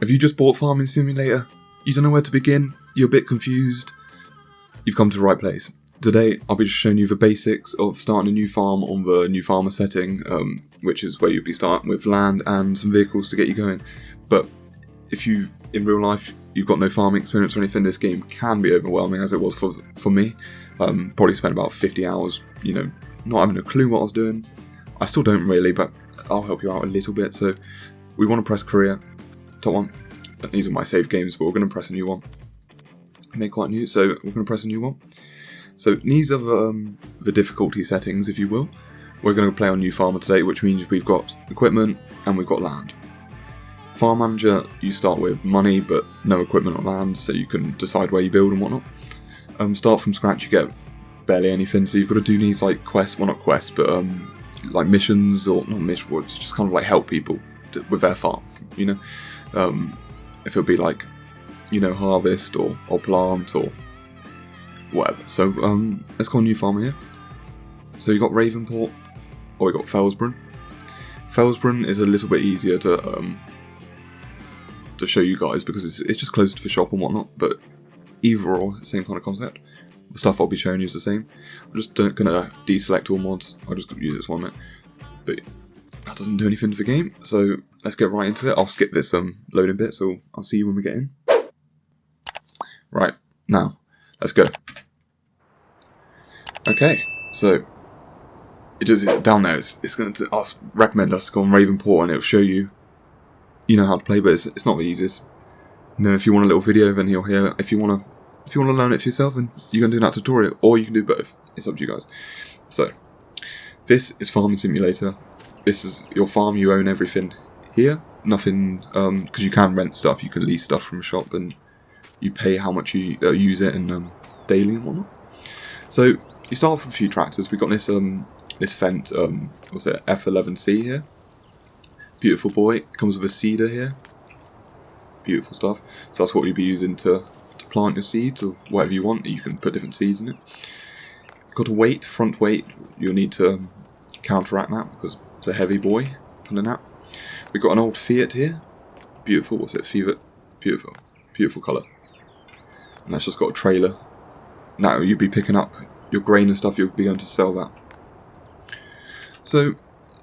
Have you just bought Farming Simulator? You don't know where to begin? You're a bit confused? You've come to the right place. Today, I'll be just showing you the basics of starting a new farm on the new farmer setting, which is where you'll be starting with land and some vehicles to get you going. But if you, in real life, you've got no farming experience or anything, this game can be overwhelming, as it was for me. Probably spent about 50 hours, not having a clue what I was doing. I still don't really, but I'll help you out a little bit. So we want to press career, top one. These are my save games, but we're going to press a new one. They're quite new, so we're going to press a new one. So these are the difficulty settings, if you will. We're going to play on new farmer today, which means we've got equipment and we've got land. Farm manager, you start with money but no equipment or land, so you can decide where you build and whatnot. Start from scratch, you get barely anything, so you've got to do these like quests, well not quests, but like missions, or not missions, just kind of like help people with their farm, if it'll be like, harvest or plant or whatever. So let's go on new farmer here. So you got Ravenport, or you got Felsbrunn. Felsbrunn is a little bit easier to show you guys because it's just closer to the shop and whatnot, but either or, same kind of concept. The stuff I'll be showing you is the same. I'm just going to deselect all mods. I'll just use this one, but that doesn't do anything to the game. So let's get right into it. I'll skip this loading bit, so I'll see you when we get in. Right, now, let's go. Okay, so it does down there. It's going to recommend us to go on Ravenport, and it'll show you, how to play. But it's not the easiest. If you want a little video, then you're here. If you want to learn it for yourself, then you can do that tutorial, or you can do both. It's up to you guys. So this is Farming Simulator. This is your farm. You own everything here. Nothing, because you can rent stuff. You can lease stuff from a shop, and you pay how much you use it and daily and whatnot. So you start off with a few tractors. We've got this this Fendt what's it, F11C here. Beautiful boy. Comes with a seeder here. Beautiful stuff. So that's what you'll be using to plant your seeds or whatever you want. You can put different seeds in it. Got a weight, front weight. You'll need to counteract that because it's a heavy boy pulling out. We've got an old Fiat here. Beautiful. What's it? Fiat. Beautiful. Beautiful colour. And that's just got a trailer. Now you'll be picking up your grain and stuff. You'll be going to sell that. So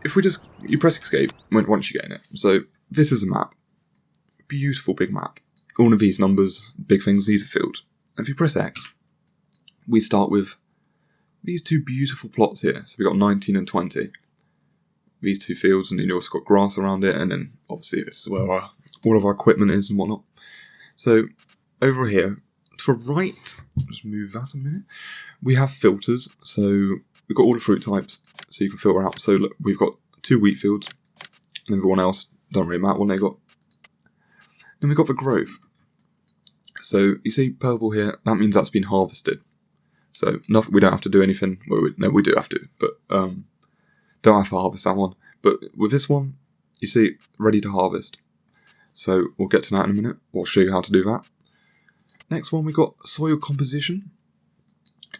if you press escape once you get in it. So this is a map. Beautiful big map. All of these numbers, big things, these are fields. And if you press X, we start with these two beautiful plots here. So we've got 19 and 20. These two fields, and then you also got grass around it, and then obviously this is where all of our equipment is and whatnot. So over here, to the right, just move that a minute, we have filters. So we've got all the fruit types, so you can filter out. So look, we've got 2 wheat fields, and everyone else don't really matter what they got. Then we've got the growth. So you see purple here, that means that's been harvested. So we don't have to do anything. Well, we do have to, but don't have to harvest that one. But with this one, you see, ready to harvest. So we'll get to that in a minute. We'll show you how to do that. Next one, we've got soil composition.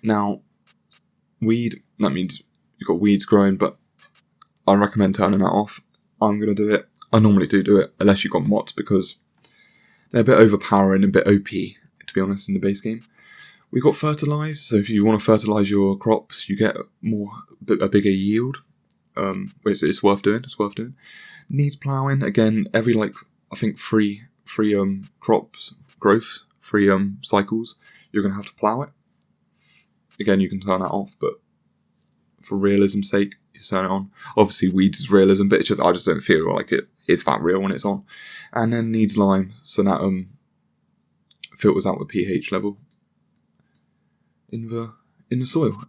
Now, weed, that means you've got weeds growing, but I recommend turning that off. I'm going to do it. I normally do it, unless you've got mods, because they're a bit overpowering and a bit OP, to be honest, in the base game. We've got Fertilize, so if you want to fertilize your crops, you get a bigger yield. It's worth doing, Needs ploughing, again, every I think three crops, growths, 3 cycles, you're going to have to plough it. Again, you can turn that off, but for realism's sake, you turn it on. Obviously, weeds is realism, but I just don't feel like it is that real when it's on. And then needs lime, so that filters out the pH level in the soil.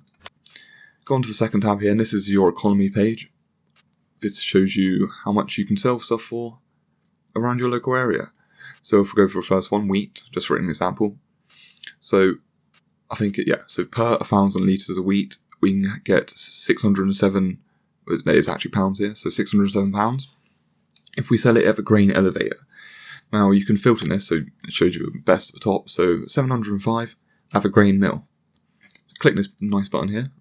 Go on to the second tab here, and this is your economy page. This shows you how much you can sell stuff for around your local area. So if we go for the first one, wheat, just for an example. So I think so per 1,000 litres of wheat, we can get 607, it's actually pounds here, so £607 if we sell it at the grain elevator. Now you can filter this, so it shows you the best at the top, so 705 at the grain mill. So click this nice button here.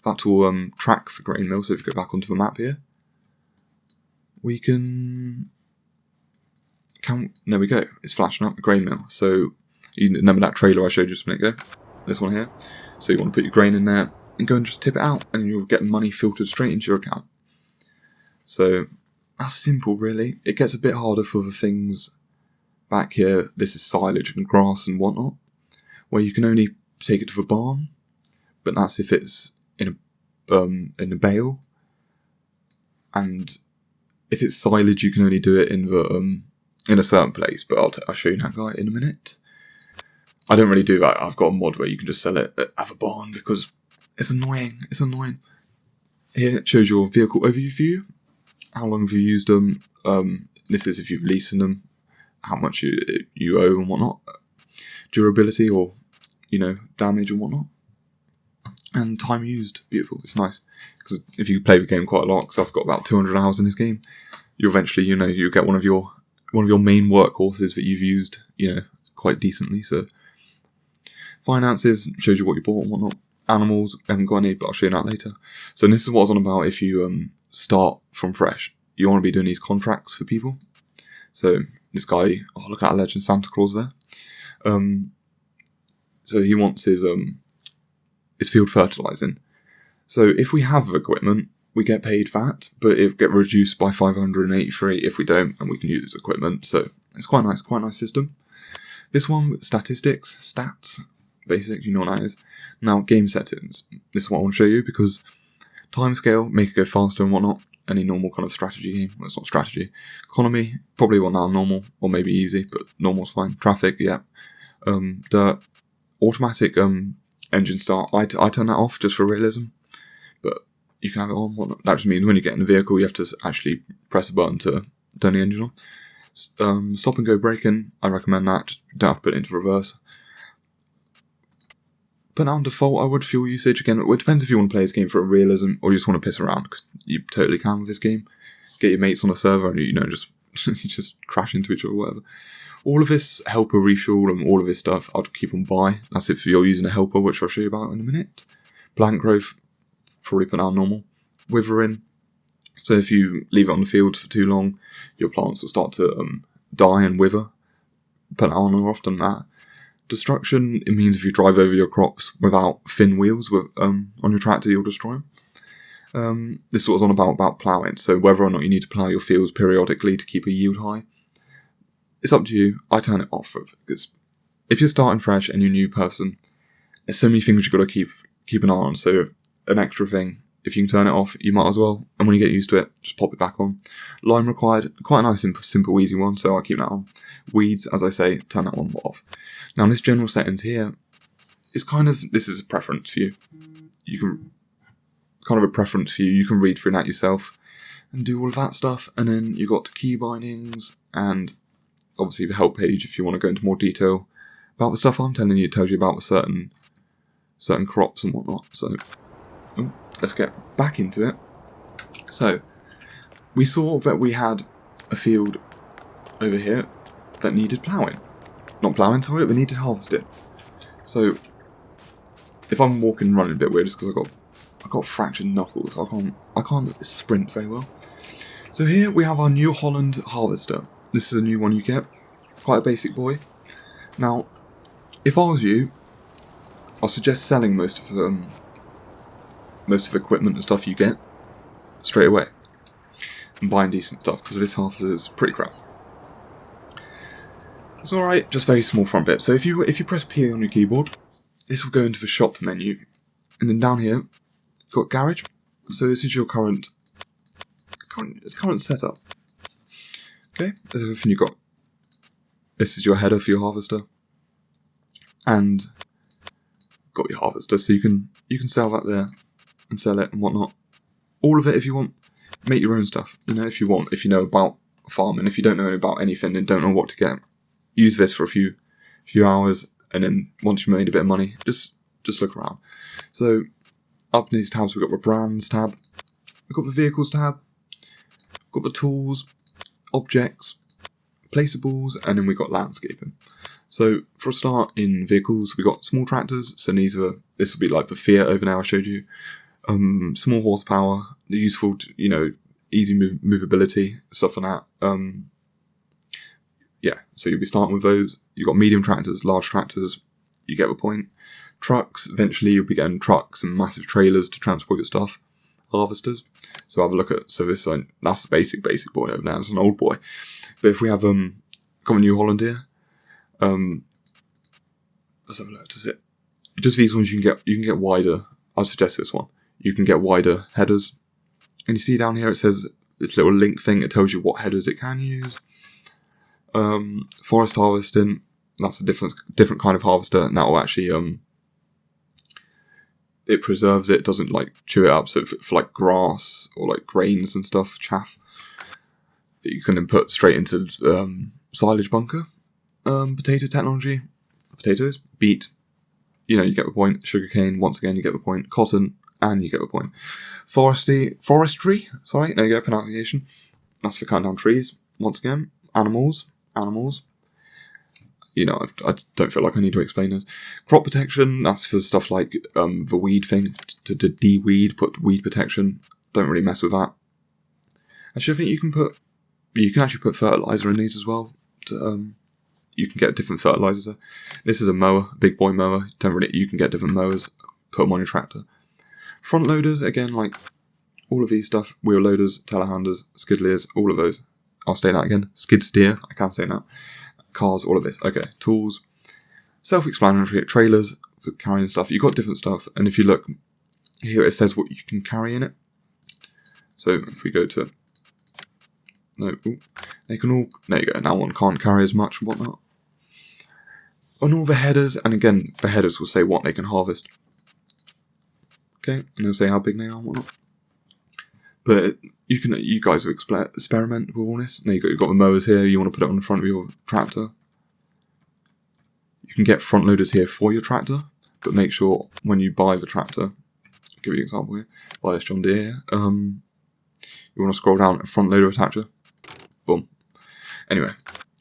That will track the grain mill, so if you go back onto the map here, we can there we go. It's flashing up the grain mill. So you remember that trailer I showed you just a minute ago? This one here. So you want to put your grain in there and go and just tip it out, and you'll get money filtered straight into your account. So that's simple, really. It gets a bit harder for the things back here. This is silage and grass and whatnot, where you can only take it to the barn, but that's if it's in a bale. And if it's silage, you can only do it in the in a certain place. But I'll show you that guy in a minute. I don't really do that. I've got a mod where you can just sell it at the barn because it's annoying. It's annoying. Here it shows your vehicle overview. How long have you used them? This is if you've leased them, how much you owe and whatnot. Durability or, damage and whatnot. And time used. Beautiful. It's nice. Because if you play the game quite a lot, because I've got about 200 hours in this game, you eventually, you get one of your main workhorses that you've used, quite decently. So finances shows you what you bought and whatnot. Animals, I haven't got any, but I'll show you that later. So this is what I was on about. If you start from fresh, you want to be doing these contracts for people. So this guy, look at that legend, Santa Claus there. So he wants his field fertilizing. So if we have equipment, we get paid that, but it get reduced by 583 if we don't, and we can use his equipment. So it's quite nice system. This one, statistics, stats, basic, you know what that is. Now, game settings. This is what I want to show you because timescale, make it go faster and whatnot. Any normal kind of strategy game. Well, it's not strategy. Economy, probably want now normal, or maybe easy, but normal's fine. Traffic, yeah. Dirt, automatic engine start. I turn that off just for realism, but you can have it on. Whatnot. That just means when you get in the vehicle, you have to actually press a button to turn the engine on. Stop and go braking, I recommend that. Just don't have to put it into reverse. But on default, I would fuel usage. Again, it depends if you want to play this game for realism or you just want to piss around, because you totally can with this game. Get your mates on a server and, just you just crash into each other or whatever. All of this helper refuel and all of this stuff, I'd keep on buy. That's if you're using a helper, which I'll show you about in a minute. Plant growth, probably put down normal. Withering. So if you leave it on the field for too long, your plants will start to die and wither. Put that on or off than that. Destruction, it means if you drive over your crops without thin wheels on your tractor, you'll destroy them. This is what I was on about ploughing. So whether or not you need to plough your fields periodically to keep a yield high, it's up to you. I turn it off because if you're starting fresh and you're a new person, there's so many things you've got to keep an eye on. So an extra thing, if you can turn it off, you might as well. And when you get used to it, just pop it back on. Lime required, quite a nice, simple, easy one, so I'll keep that on. Weeds, as I say, turn that one off. Now, this general settings here is this is a preference for you. You can read through that yourself and do all of that stuff. And then you've got the key bindings and obviously the help page if you want to go into more detail about the stuff I'm telling you. It tells you about certain crops and whatnot. So let's get back into it. So we saw that we had a field over here that needed ploughing. Not ploughing, sorry, but needed harvesting. So if I'm walking and running a bit weird, it's because I've got fractured knuckles. I can't sprint very well. So here we have our new Holland Harvester. This is a new one you get. Quite a basic boy. Now, if I was you, I'll suggest selling most of the equipment and stuff you get straight away and buying decent stuff, because this harvester is pretty crap. It's alright, just very small front bit. So if you press P on your keyboard, this will go into the shop menu, and then down here you've got garage. So this is your current setup. Okay, there's everything you've got. This is your header for your harvester, and got your harvester, so you can sell that there and sell it and whatnot. All of it if you want. Make your own stuff, if you want. If you know about farming, if you don't know about anything and don't know what to get, use this for a few hours, and then once you've made a bit of money, just look around. So up in these tabs, we've got the brands tab, we've got the vehicles tab, we've got the tools, objects, placeables, and then we've got landscaping. So for a start, in vehicles, we've got small tractors. So this will be like the Fiat over there I showed you. Small horsepower, useful to, easy movability, stuff like that. yeah, so you'll be starting with those. You've got medium tractors, large tractors, you get the point. Trucks, eventually you'll be getting trucks and massive trailers to transport your stuff. Harvesters. So have a look at, so this that's the basic boy over now, it's an old boy. But if we have got a New Holland here, let's have a look, does it, just these ones you can get wider, I'd suggest this one. You can get wider headers. And you see down here it says this little link thing, it tells you what headers it can use. Forest harvesting, that's a different kind of harvester, and that will actually it preserves it, doesn't like chew it up. So for like grass or like grains and stuff, chaff, that you can then put straight into silage bunker. Potato technology, potatoes, beet, you know, you get the point. Sugarcane, once again, you get the point. Cotton, and you get the point. Forestry, sorry, there you go, pronunciation. That's for cutting down trees, once again. Animals. You know, I don't feel like I need to explain this. Crop protection, that's for stuff like the weed thing, to de-weed, put weed protection. Don't really mess with that. Actually, I think you can actually put fertilizer in these as well. You can get different fertilizers there. This is a mower, a big boy mower. You can get different mowers, put them on your tractor. Front loaders, again, like all of these stuff, wheel loaders, telehandlers, skid steers, all of those. I'll say that again, skid steer, I can't say that. Cars, all of this. Okay, tools, self-explanatory. Trailers for carrying stuff. You've got different stuff, and if you look here, it says what you can carry in it. So if we go to they can all, there you go. Now one can't carry as much and whatnot. On all the headers, and again, the headers will say what they can harvest. Okay, and it'll say how big they are and whatnot. But you guys will experiment with all this. Now you've got the mowers here, you want to put it on the front of your tractor. You can get front loaders here for your tractor, but make sure when you buy the tractor, I'll give you an example here, buy this John Deere here, you want to scroll down, front loader attacher, boom. Anyway,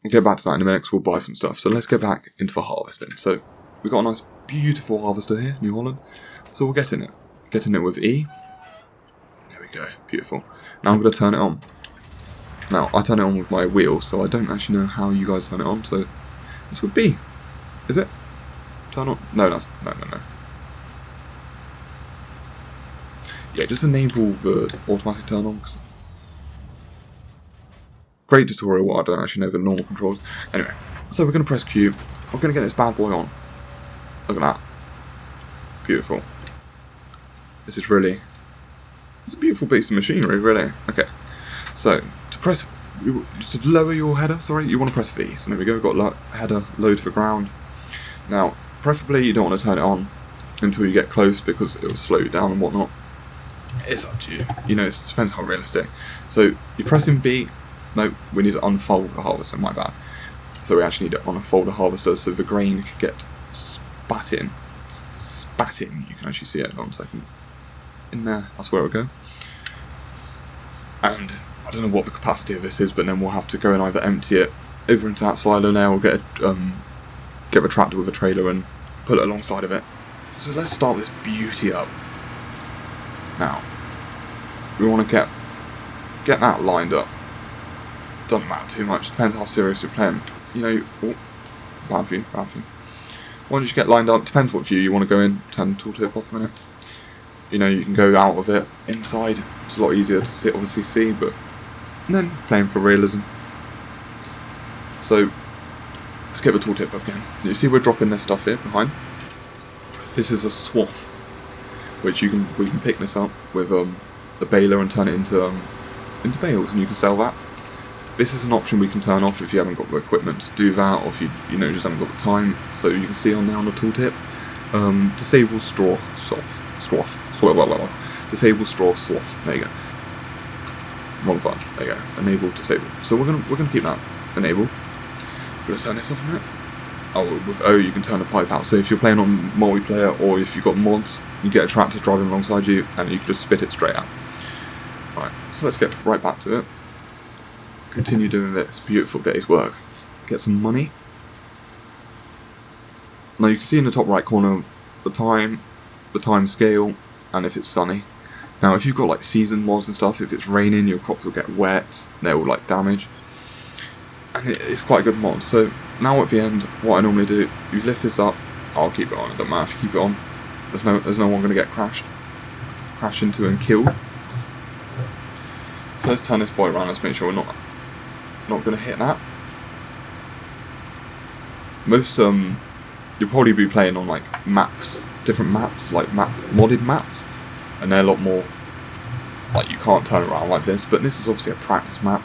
we'll get back to that in a minute because we'll buy some stuff. So let's get back into the harvesting. So we've got a nice, beautiful harvester here, New Holland. So we'll get in it. Get in it with E. Go, beautiful. Now I'm going to turn it on. Now I turn it on with my wheel, so I don't actually know how you guys turn it on. So this would be, is it? Turn on? No, that's no. Yeah, just enable the automatic turn on. Great tutorial. I don't actually know the normal controls. Anyway, so we're going to press Q. We're going to get this bad boy on. Look at that. Beautiful. This is really. It's a beautiful piece of machinery, really. Okay, so to lower your header, you want to press V. So there we go, we've got header low to the ground. Now, preferably you don't want to turn it on until you get close because it will slow you down and whatnot. It's up to you. You know, it depends how realistic. So you're pressing B. No, we need to unfold the harvester, my bad. So we actually need to unfold the harvester so the grain can get spat in. You can actually see it. Hold on a second. In there, that's where it'll go. And I don't know what the capacity of this is, but then we'll have to go and either empty it over into that silo now or get a tractor with a trailer and put it alongside of it. So let's start this beauty up. Now, we want to get that lined up. Doesn't matter too much, depends how serious you're playing. You know, bad view. Once you get lined up, depends what view you want to go in. Turn the tooltip off a minute. You know, you can go out of it, inside. It's a lot easier to obviously see, but then playing for realism. So let's get the tooltip up again. You see we're dropping this stuff here behind. This is a swath, which we can pick this up with the baler and turn it into bales, and you can sell that. This is an option we can turn off if you haven't got the equipment to do that, or if you just haven't got the time. So you can see on there on the tooltip, disable straw swath. Disable straw swath. There you go. Wrong button. There you go. Enable, disable. So we're gonna keep that enabled. We're gonna turn this off a minute. Oh, with O you can turn the pipe out. So if you're playing on multiplayer or if you've got mods, you get a tractor driving alongside you and you can just spit it straight out. Right. So let's get right back to it. Continue doing this beautiful day's work. Get some money. Now you can see in the top right corner the time scale, and if it's sunny. Now if you've got like season mods and stuff, if it's raining your crops will get wet, they will like damage. And and it's quite a good mod. So now at the end, what I normally do, you lift this up. I'll keep it on. It doesn't matter if you keep it on. There's no one going to get crash into and killed. So let's turn this boy around. Let's make sure we're not going to hit that. Most you'll probably be playing on like maps, different maps, like modded maps, and they're a lot more like you can't turn around like this. But this is obviously a practice map.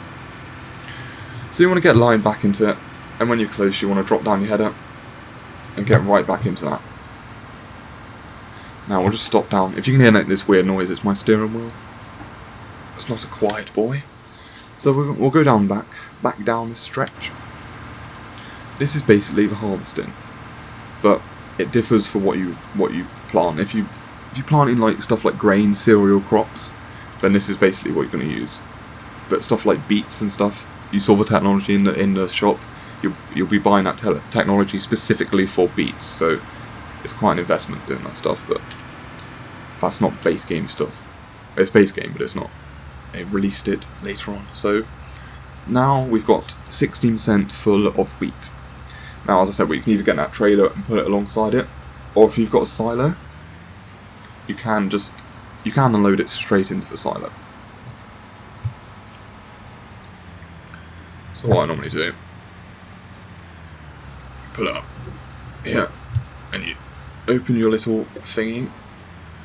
So you want to get lined back into it, and when you're close, you want to drop down your header and get right back into that. Now we'll just stop down. If you can hear this weird noise, it's my steering wheel. It's not a quiet boy. So we'll go down back down this stretch. This is basically the harvesting, but it differs for what you plant. If you plant in like stuff like grain, cereal crops, then this is basically what you're going to use. But stuff like beets and stuff, you saw the technology in the shop. You'll be buying that technology specifically for beets. So it's quite an investment doing that stuff. But that's not base game stuff. It's base game, but it's not. They released it later on. So now we've got 16% full of wheat. Now, as I said, we can either get that trailer and put it alongside it, or if you've got a silo, you can unload it straight into the silo. So what I normally do, pull it up here, and you open your little thingy,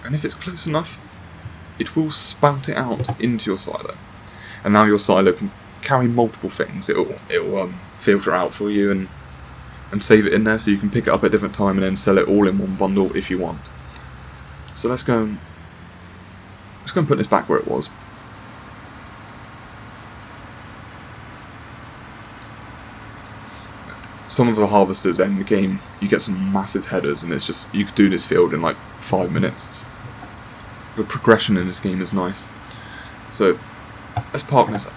and if it's close enough, it will spout it out into your silo. And now your silo can carry multiple things. It'll filter out for you and save it in there, so you can pick it up at a different time and then sell it all in one bundle if you want. So let's go and put this back where it was. Some of the harvesters end the game, you get some massive headers, and it's just, you could do this field in like 5 minutes. The progression in this game is nice. So let's park this up.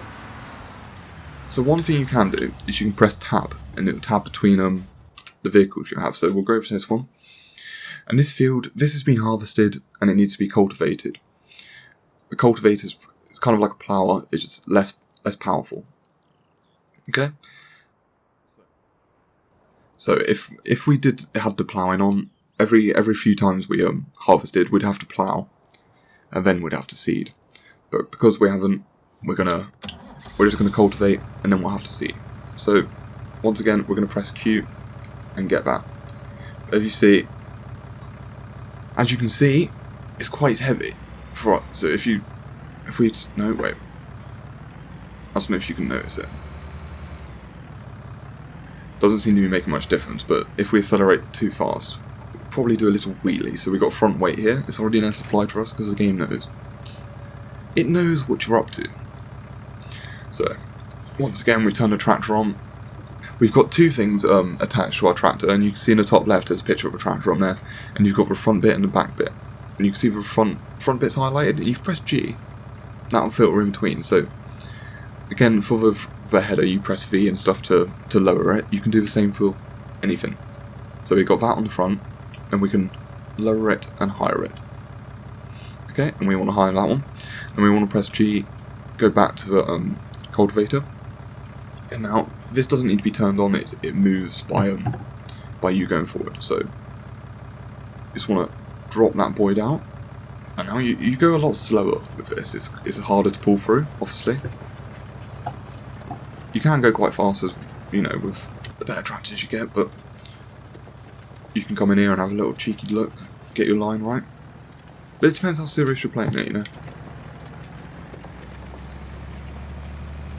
So one thing you can do is you can press tab, and it'll tab between the vehicles you have. So we'll go to this one, and this field, this has been harvested, and it needs to be cultivated. The cultivator is kind of like a plower, it's just less powerful. Okay. So if we did have the ploughing on, every few times we harvested, we'd have to plough, and then we'd have to seed. But because we haven't, we're just gonna cultivate, and then we'll have to seed. So once again, we're gonna press Q and get that. As you can see, it's quite heavy for us. So no wait, I don't know if you can notice it. Doesn't seem to be making much difference, but if we accelerate too fast, we'll probably do a little wheelie. So we've got front weight here. It's already now supplied for us because the game knows. It knows what you're up to. So once again, we turn the tractor on. We've got two things attached to our tractor, and you can see in the top left there's a picture of a tractor on there, and you've got the front bit and the back bit. And you can see the front bit's highlighted, and you press G. That'll filter in between. So again, for the header, you press V and stuff to lower it. You can do the same for anything. So we've got that on the front, and we can lower it and higher it. Okay, and we want to hire that one, and we want to press G, go back to the cultivator, and now this doesn't need to be turned on. It moves by you going forward. So just want to drop that boy down, and now you go a lot slower with this. It's harder to pull through, obviously. You can go quite fast, as you know, with the better tractors you get, but you can come in here and have a little cheeky look, get your line right. But it depends how serious you're playing it, you know.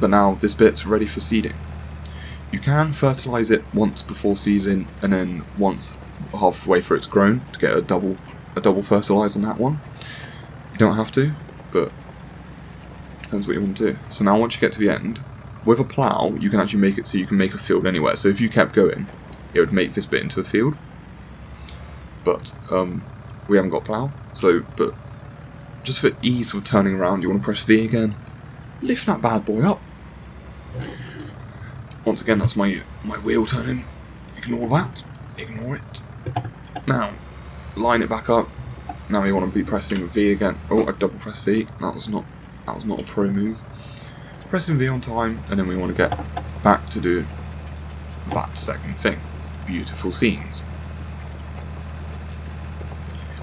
But now this bit's ready for seeding. You can fertilize it once before seeding, and then once halfway through it's grown to get a double fertilize on that one. You don't have to, but depends what you want to do. So now once you get to the end, with a plough, you can actually make it so you can make a field anywhere. So if you kept going, it would make this bit into a field. But we haven't got plough, so but just for ease of turning around, you want to press V again, lift that bad boy up. Once again, that's my wheel turning. Ignore that. Ignore it. Now, line it back up. Now we want to be pressing V again. Oh, I double press V. That was not a pro move. Pressing V on time, and then we want to get back to do that second thing. Beautiful scenes.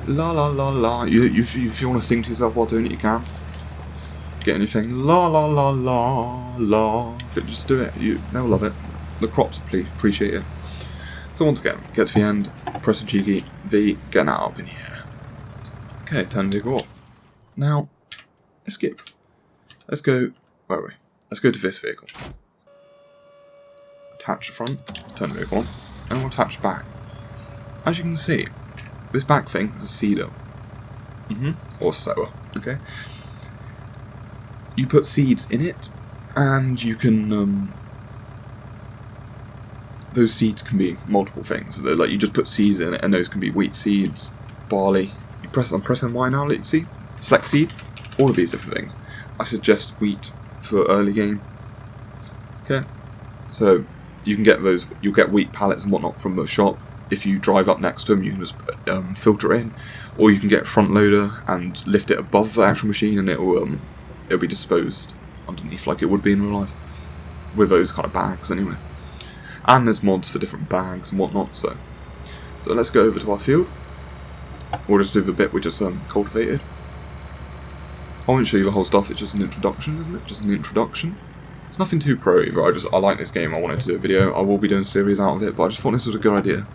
La la la la. If you want to sing to yourself while doing it, you can. Get anything. La la la la la. But just do it. They'll love it. The crops appreciate it. So once again, get to the end, press the cheeky V, get that up in here. Okay, turn the vehicle off. Now, let's skip. Let's go. Where are we? Let's go to this vehicle. Attach the front, turn the vehicle on, and we'll attach the back. As you can see, this back thing is a seeder. Or sower, okay? You put seeds in it, and you can, those seeds can be multiple things. They're like, you just put seeds in it, and those can be wheat seeds, barley. I'm pressing Y now, let you see. Select seed, all of these different things. I suggest wheat for early game. Okay, so you can get those. You'll get wheat pallets and whatnot from the shop. If you drive up next to them, you can just filter it in, or you can get a front loader and lift it above the actual machine, and it'll be disposed underneath like it would be in real life, with those kind of bags anyway. And there's mods for different bags and whatnot. So let's go over to our field. We'll just do the bit we just cultivated. I won't show you the whole stuff. It's just an introduction, isn't it? Just an introduction. It's nothing too pro either. I like this game. I wanted to do a video. I will be doing a series out of it, but I just thought this was a good idea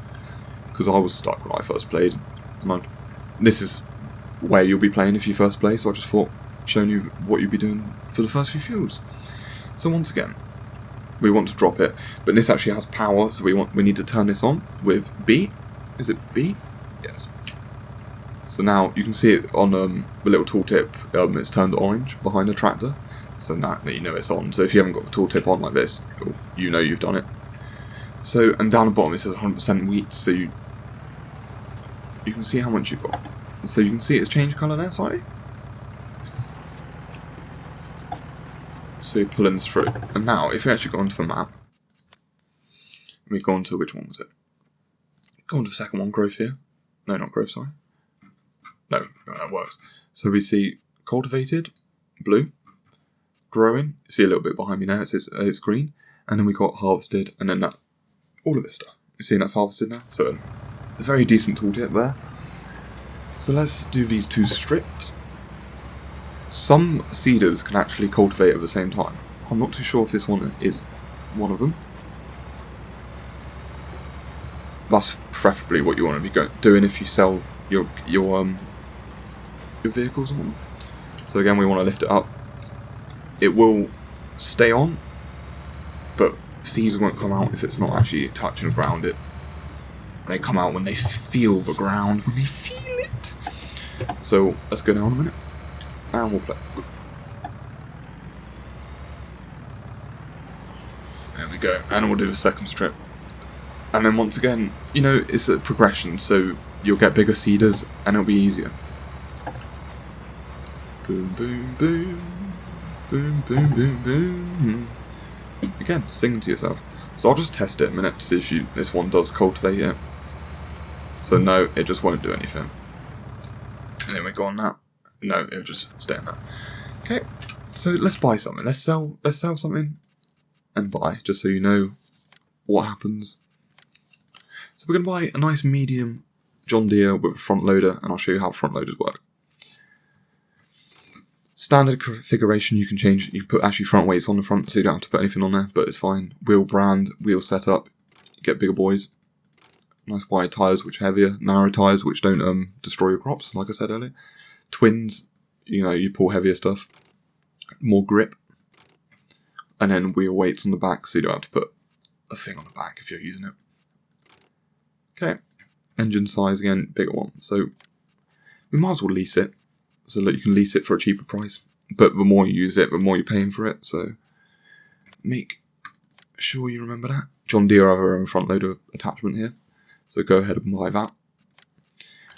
because I was stuck when I first played. And this is where you'll be playing if you first play. So I just thought showing you what you'd be doing for the first few fields. So once again, we want to drop it, but this actually has power, so we need to turn this on with B. Is it B? Yes. So now you can see it on the little tooltip. It's turned orange behind the tractor, so that you know it's on. So if you haven't got the tooltip on like this, you know you've done it. So, and down the bottom it says 100% wheat, so you can see how much you've got. So you can see it's changed colour there slightly. So you're pulling this through. And now, if we actually go onto the map, we go on to, which one was it? Go on to the second one, growth here. No, not growth, sorry. No, that works. So we see cultivated, blue, growing. You see a little bit behind me now, it says it's green. And then we got harvested, and then that, all of this stuff. You see that's harvested now? So it's a very decent tooltip there. So let's do these two strips. Some seeders can actually cultivate at the same time. I'm not too sure if this one is one of them. That's preferably what you want to be doing if you sell your vehicles on. So again, we want to lift it up. It will stay on, but seeds won't come out if it's not actually touching the ground. They come out when they feel the ground, when they feel it. So let's go down a minute. And we'll play. There we go. And we'll do the second strip. And then once again, you know, it's a progression, so you'll get bigger seeders and it'll be easier. Boom, boom, boom. Boom, boom, boom, boom. Again, sing to yourself. So I'll just test it a minute to see if this one does cultivate it. So no, it just won't do anything. And then we go on that. No, it'll just stay on that. Okay, so let's buy something. Let's sell something and buy, just so you know what happens. So we're going to buy a nice medium John Deere with a front loader, and I'll show you how front loaders work. Standard configuration, you can change. You can put actually front weights on the front, so you don't have to put anything on there, but it's fine. Wheel brand, wheel setup, you get bigger boys. Nice wide tyres, which are heavier. Narrow tyres, which don't destroy your crops, like I said earlier. Twins, you know, you pull heavier stuff. More grip. And then wheel weights on the back, so you don't have to put a thing on the back if you're using it. Okay. Engine size again, bigger one. So we might as well lease it. So that you can lease it for a cheaper price. But the more you use it, the more you're paying for it. So make sure you remember that. John Deere have their own front loader attachment here. So go ahead and buy that.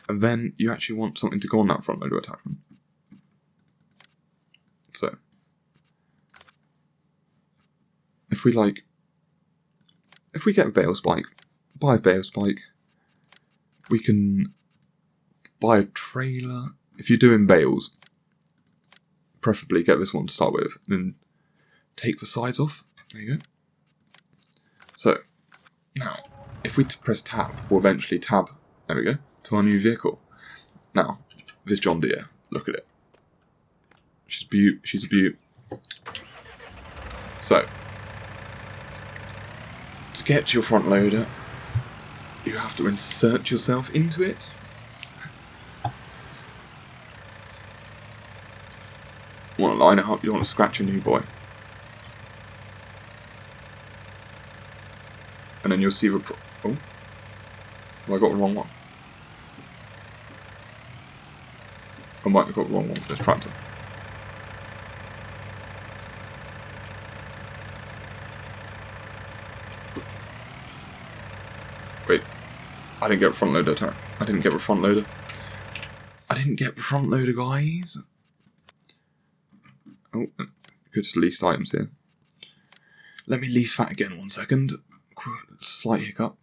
And then you actually want something to go on that front loader attachment. So if we get a bale spike, buy a bale spike. We can buy a trailer. If you're doing bales, preferably get this one to start with. And take the sides off. There you go. So, now, if we press tab, we'll eventually tab, there we go, to our new vehicle. Now, this John Deere, look at it. She's a beaut. So, to get to your front loader, you have to insert yourself into it. You want to line it up, you want to scratch a new boy. And then you'll see the... Oh, have I got the wrong one? I might have got the wrong one for this tractor. Wait, I didn't get the front loader turn. I didn't get the front loader. I didn't get the front loader, guys. Oh, go to leased items here. Let me lease that again 1 second. Slight hiccup.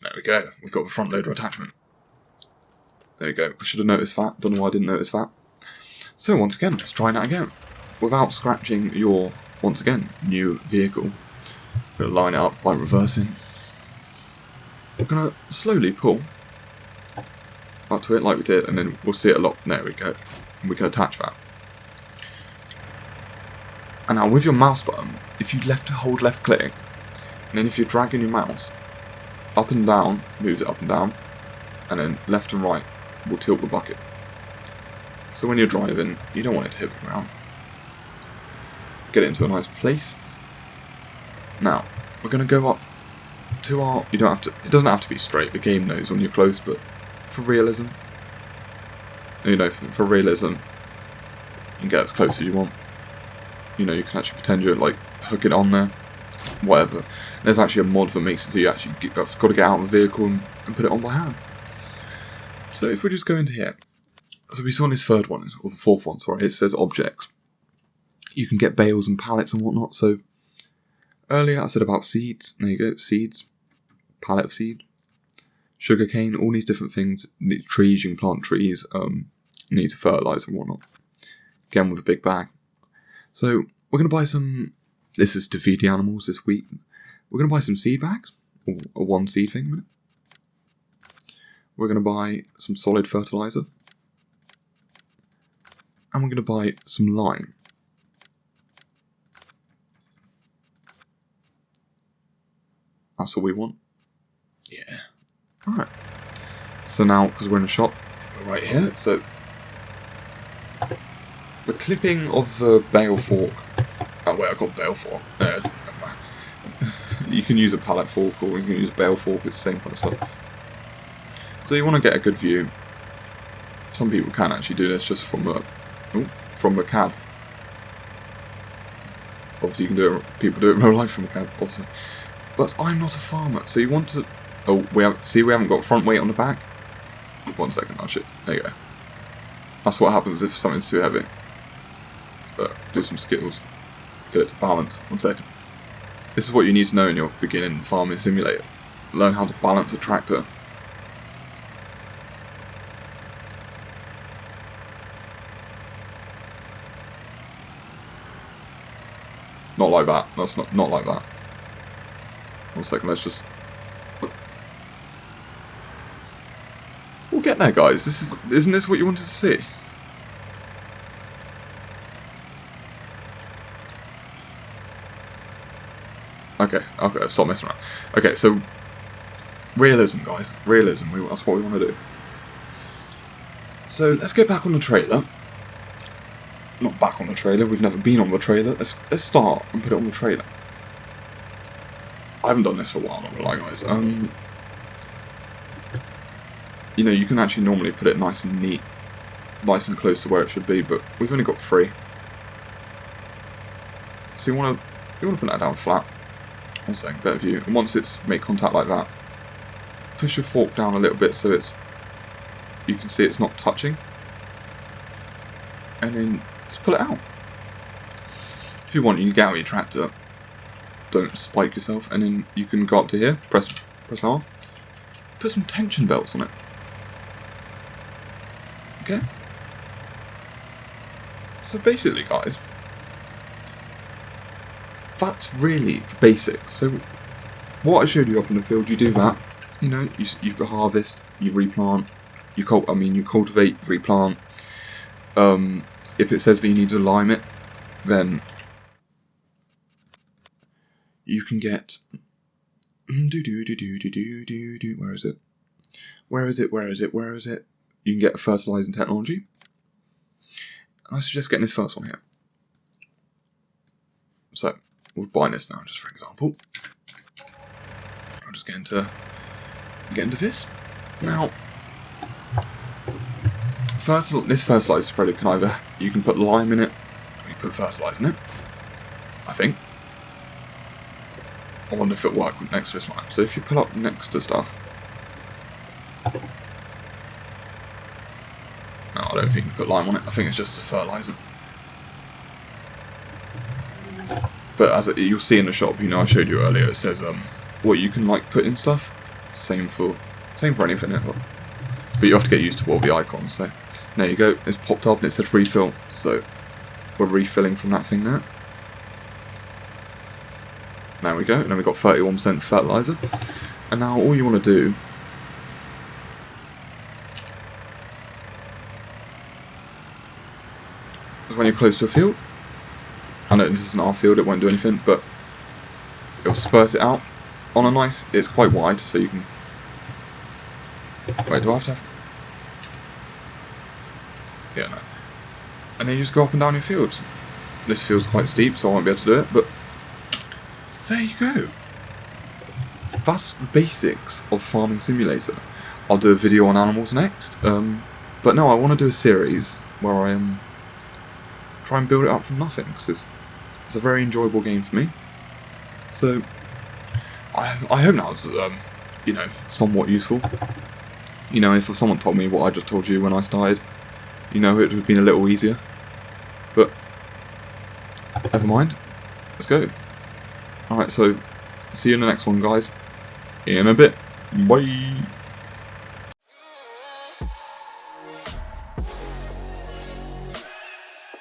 There we go. We've got the front loader attachment. There we go. I should have noticed that. Don't know why I didn't notice that. So once again, let's try that again. Without scratching your, once again, new vehicle. We're going to line it up by reversing. We're going to slowly pull up to it like we did, and then we'll see it a lot. There we go. And we can attach that. And now with your mouse button, if you hold left click, and then if you're dragging your mouse up and down, moves it up and down, and then left and right will tilt the bucket. So when you're driving, you don't want it to hit the ground. Get it into a nice place. Now, we're going to go up to our... You don't have to... It doesn't have to be straight, the game knows when you're close, but for realism, you know, for realism, you can get as close as you want. You know, you can actually pretend you're like hook it on there, whatever. There's actually a mod that makes it so you actually got to get out of the vehicle and put it on by hand. So if we just go into here, so we saw in this third one, or the fourth one, sorry, it says objects. You can get bales and pallets and whatnot. So earlier I said about seeds. There you go, seeds, pallet of seed, sugarcane, all these different things. Trees, you can plant trees. Need to fertilize and whatnot. Again with a big bag. So we're going to buy some, this is to feed the animals this week. We're going to buy some seed bags, or a one seed thing a minute. We're going to buy some solid fertilizer. And we're going to buy some lime. That's all we want. Yeah. Alright. So now, because we're in a shop, we're right here, so the clipping of the bale fork. Oh wait, I got bale fork. You can use a pallet fork or you can use a bale fork, it's the same kind of stuff. So you want to get a good view. Some people can actually do this just from the cab. Obviously you can do it, people do it in real life from the cab, obviously. But I'm not a farmer, so you want to... Oh, we haven't got front weight on the back. 1 second, oh shit, there you go. That's what happens if something's too heavy. But do some skills. Get it to balance. 1 second. This is what you need to know in your beginning farming simulator. Learn how to balance a tractor. Not like that. That's not like that. 1 second, let's just... We'll get there, guys. Isn't this what you wanted to see? Okay, stop messing around. Okay, so realism, guys, realism. That's what we want to do. So let's get back on the trailer. Not back on the trailer. We've never been on the trailer. Let's start and put it on the trailer. I haven't done this for a while, not gonna lie, guys. You know, you can actually normally put it nice and neat, nice and close to where it should be, but we've only got 3. So you want to put that down flat. 1 second, better view. And once it's made contact like that, push your fork down a little bit so you can see it's not touching, and then just pull it out. If you want, you can get out your tractor. Don't spike yourself, and then you can go up to here, press R, put some tension belts on it. Okay. So basically, guys, that's really the basics. So what I showed you up in the field, you do that. You know, you harvest, you replant, you cultivate, replant. If it says that you need to lime it, then you can get. Where is it? Where is it? Where is it? Where is it? You can get Fertilizing Technology. I suggest getting this first one here. So we'll buy this now, just for example. I'll just get into this now. This fertilizer spreader you can put lime in it, or you put fertilizer in it. I think. I wonder if it worked next to this lime. So if you put up next to stuff. No, I don't think you can put lime on it. I think it's just a fertilizer. But as you'll see in the shop, you know, I showed you earlier, it says what you can like put in stuff. Same for anything. But you have to get used to all the icons. So there you go. It's popped up and it said refill. So we're refilling from that thing there. There we go. And then we've got 31% fertilizer. And now all you want to do is when you're close to a field. I know this isn't our field, it won't do anything, but it'll spurt it out on a nice. It's quite wide, so you can. Wait, do I have to have? Yeah, no. And then you just go up and down your fields. This field's quite steep, so I won't be able to do it, but there you go. That's the basics of Farming Simulator. I'll do a video on animals next, but no, I want to do a series where I try and build it up from nothing, because it's a very enjoyable game for me. So I hope now it's you know, somewhat useful. You know, if someone told me what I just told you when I started, you know, it would have been a little easier. But never mind. Let's go. Alright, so see you in the next one, guys. In a bit. Bye.